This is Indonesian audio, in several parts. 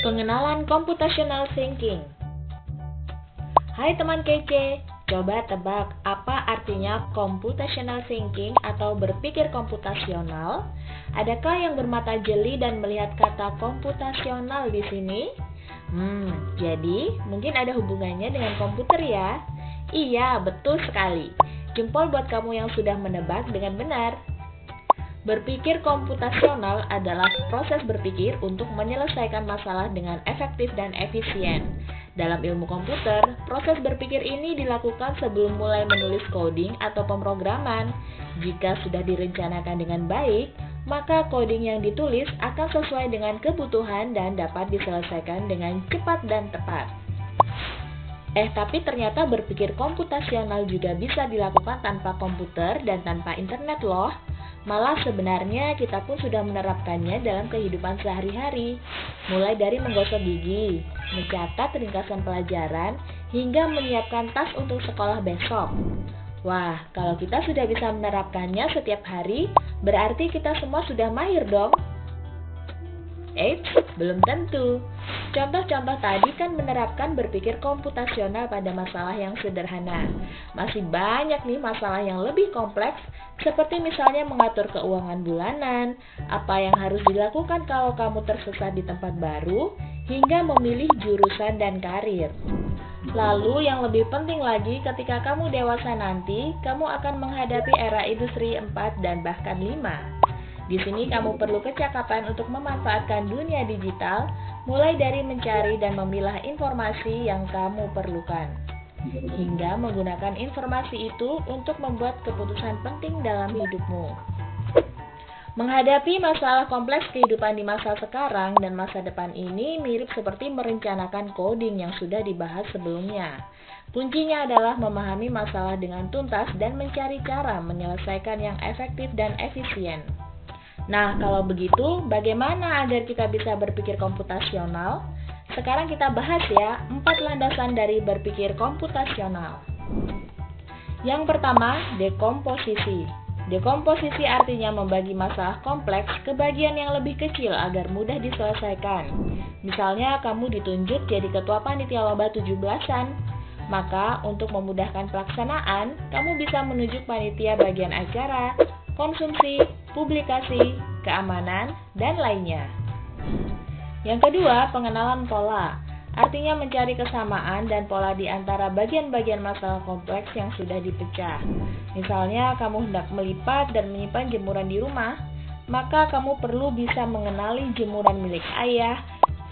Pengenalan Computational Thinking. Hai teman kece, coba tebak apa artinya computational thinking atau berpikir komputasional? Adakah yang bermata jeli dan melihat kata komputasional di sini? Jadi mungkin ada hubungannya dengan komputer ya? Iya, betul sekali. Jempol buat kamu yang sudah menebak dengan benar. Berpikir komputasional adalah proses berpikir untuk menyelesaikan masalah dengan efektif dan efisien. Dalam ilmu komputer, proses berpikir ini dilakukan sebelum mulai menulis coding atau pemrograman. Jika sudah direncanakan dengan baik, maka coding yang ditulis akan sesuai dengan kebutuhan dan dapat diselesaikan dengan cepat dan tepat. Tapi ternyata berpikir komputasional juga bisa dilakukan tanpa komputer dan tanpa internet loh. Malah sebenarnya kita pun sudah menerapkannya dalam kehidupan sehari-hari. Mulai dari menggosok gigi, mencatat ringkasan pelajaran, hingga menyiapkan tas untuk sekolah besok. Wah, kalau kita sudah bisa menerapkannya setiap hari, berarti kita semua sudah mahir dong. Belum tentu. Contoh-contoh tadi kan menerapkan berpikir komputasional pada masalah yang sederhana. Masih banyak nih masalah yang lebih kompleks, seperti misalnya mengatur keuangan bulanan, apa yang harus dilakukan kalau kamu tersesat di tempat baru, hingga memilih jurusan dan karir. Lalu yang lebih penting lagi, ketika kamu dewasa nanti, kamu akan menghadapi era industri 4 dan bahkan 5. Di sini kamu perlu kecakapan untuk memanfaatkan dunia digital, mulai dari mencari dan memilah informasi yang kamu perlukan, hingga menggunakan informasi itu untuk membuat keputusan penting dalam hidupmu. Menghadapi masalah kompleks kehidupan di masa sekarang dan masa depan ini mirip seperti merencanakan coding yang sudah dibahas sebelumnya. Kuncinya adalah memahami masalah dengan tuntas dan mencari cara menyelesaikan yang efektif dan efisien. Nah, kalau begitu, bagaimana agar kita bisa berpikir komputasional? Sekarang kita bahas ya, 4 landasan dari berpikir komputasional. Yang pertama, dekomposisi. Dekomposisi artinya membagi masalah kompleks ke bagian yang lebih kecil agar mudah diselesaikan. Misalnya, kamu ditunjuk jadi ketua panitia lomba 17-an. Maka, untuk memudahkan pelaksanaan, kamu bisa menunjuk panitia bagian acara, konsumsi, publikasi, keamanan, dan lainnya. Yang kedua, pengenalan pola. Artinya mencari kesamaan dan pola di antara bagian-bagian masalah kompleks yang sudah dipecah. Misalnya, kamu hendak melipat dan menyimpan jemuran di rumah, maka kamu perlu bisa mengenali jemuran milik ayah,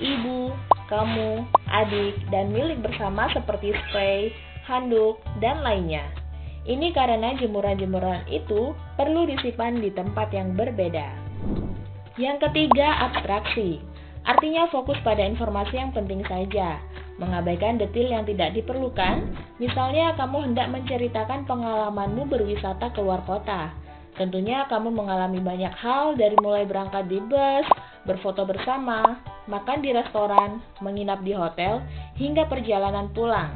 ibu, kamu, adik, dan milik bersama seperti spray, handuk, dan lainnya. Ini karena jemuran-jemuran itu perlu disimpan di tempat yang berbeda. Yang ketiga, abstraksi. Artinya fokus pada informasi yang penting saja, mengabaikan detail yang tidak diperlukan. Misalnya kamu hendak menceritakan pengalamanmu berwisata ke luar kota. Tentunya kamu mengalami banyak hal dari mulai berangkat di bus, berfoto bersama, makan di restoran, menginap di hotel, hingga perjalanan pulang.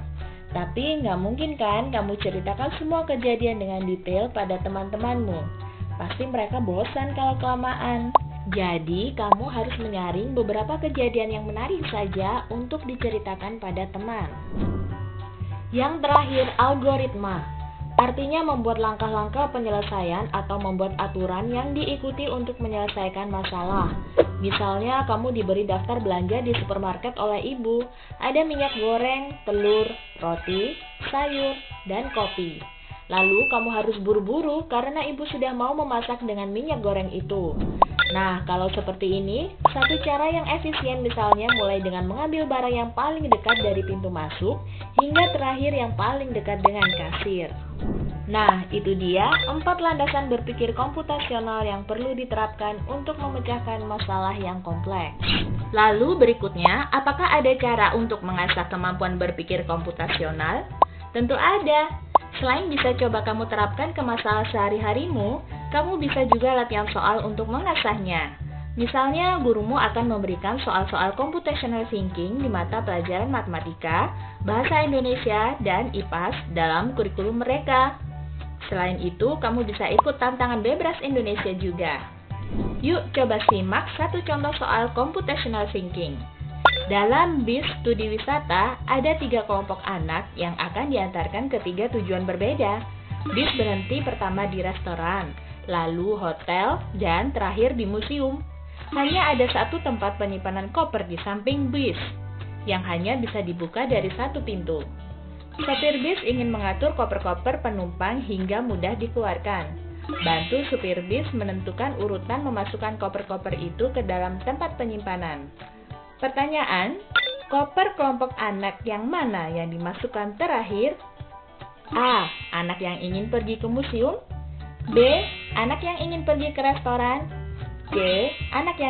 Tapi nggak mungkin kan kamu ceritakan semua kejadian dengan detail pada teman-temanmu. Pasti mereka bosan kalau kelamaan. Jadi kamu harus menyaring beberapa kejadian yang menarik saja untuk diceritakan pada teman. Yang terakhir, algoritma. Artinya membuat langkah-langkah penyelesaian atau membuat aturan yang diikuti untuk menyelesaikan masalah. Misalnya kamu diberi daftar belanja di supermarket oleh ibu. Ada minyak goreng, telur, roti, sayur, dan kopi. Lalu kamu harus buru-buru karena ibu sudah mau memasak dengan minyak goreng itu. Nah, kalau seperti ini, satu cara yang efisien misalnya mulai dengan mengambil barang yang paling dekat dari pintu masuk hingga terakhir yang paling dekat dengan kasir. Nah, itu dia 4 landasan berpikir komputasional yang perlu diterapkan untuk memecahkan masalah yang kompleks. Lalu berikutnya, apakah ada cara untuk mengasah kemampuan berpikir komputasional? Tentu ada. Selain bisa coba kamu terapkan ke masalah sehari-harimu, kamu bisa juga latihan soal untuk mengasahnya. Misalnya, gurumu akan memberikan soal-soal computational thinking di mata pelajaran matematika, bahasa Indonesia, dan IPAS dalam kurikulum mereka. Selain itu, kamu bisa ikut tantangan Bebras Indonesia juga. Yuk coba simak satu contoh soal computational thinking. Dalam bis studi wisata, ada 3 kelompok anak yang akan diantarkan ke 3 tujuan berbeda. Bis berhenti pertama di restoran, lalu hotel, dan terakhir di museum. Hanya ada satu tempat penyimpanan koper di samping bis, yang hanya bisa dibuka dari satu pintu. Sopir bis ingin mengatur koper-koper penumpang hingga mudah dikeluarkan. Bantu supir bis menentukan urutan memasukkan koper-koper itu ke dalam tempat penyimpanan. Pertanyaan, koper kelompok anak yang mana yang dimasukkan terakhir? A. Anak yang ingin pergi ke museum. B. Anak yang ingin pergi ke restoran. C. Anak yang